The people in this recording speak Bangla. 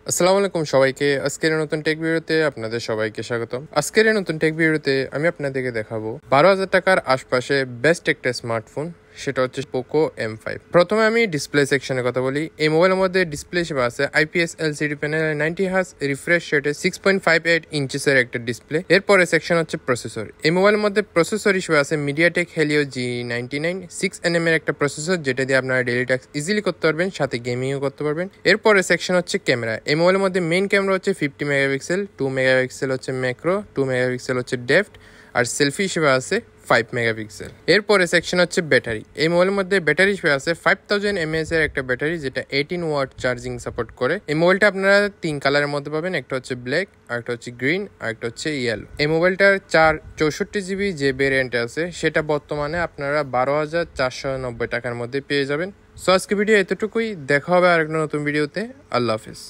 আসসালামু আলাইকুম সবাইকে। আজকের এই নতুন টেক ভিডিওতে আপনাদের সবাইকে স্বাগতম। আজকের এই নতুন টেক ভিডিওতে আমি আপনাদেরকে দেখাবো 12,000 টাকার আশপাশে বেস্ট একটা স্মার্টফোন, সেটা হচ্ছে পোকো M5। প্রথমে আমি ডিসপ্লে সেকশনের কথা বলি। এই মোবাইলের মধ্যে ডিসপ্লে হিসেবে আছে IPS LCD panel, 90 hertz refresh রেটে 6.58 ইঞ্চিসের একটা ডিসপ্লে। এরপরে সেকশন হচ্ছে প্রসেসর। এই মোবাইলের মধ্যে প্রসেসর হিসেবে আছে মিডিয়াটেক হেলিও G99 6nm এর একটা প্রসেসর, যেটা দিয়ে আপনারা ডেইলি টাস্ক ইজিলি করতে পারবেন, সাথে গেমিংও করতে পারবেন। এরপরে সেকশন হচ্ছে ক্যামেরা। এই মোবাইলের মধ্যে মেইন ক্যামেরা হচ্ছে 50 মেগাপিক্সেল, 2 মেগাপিক্সেল হচ্ছে ম্যাক্রো, 2 মেগাপিক্সেল হচ্ছে ডেপথ, আর সেলফি হিসেবে আছে 5 মেগাপিক্সেল। এরপরে সেকশন হচ্ছে ব্যাটারি। এই মোবাইলের মধ্যে ব্যাটারি হিসেবে আছে 5000 mAh এর একটা ব্যাটারি, যেটা 18 ওয়াট চার্জিং সাপোর্ট করে। এই মোবাইলটা আপনারা 3 কালারের মধ্যে পাবেন, একটা হচ্ছে ব্ল্যাক, আরেকটা হচ্ছে গ্রিন, আরেকটা হচ্ছে ইয়েলো। এই মোবাইলটার 64GB যে ভেরিয়েন্ট আছে সেটা বর্তমানে আপনারা 12,490 টাকার মধ্যে পেয়ে যাবেন। সো আজকে ভিডিও এতটুকুই, দেখা হবে আরেকটা নতুন ভিডিওতে। আল্লাহ হাফেজ।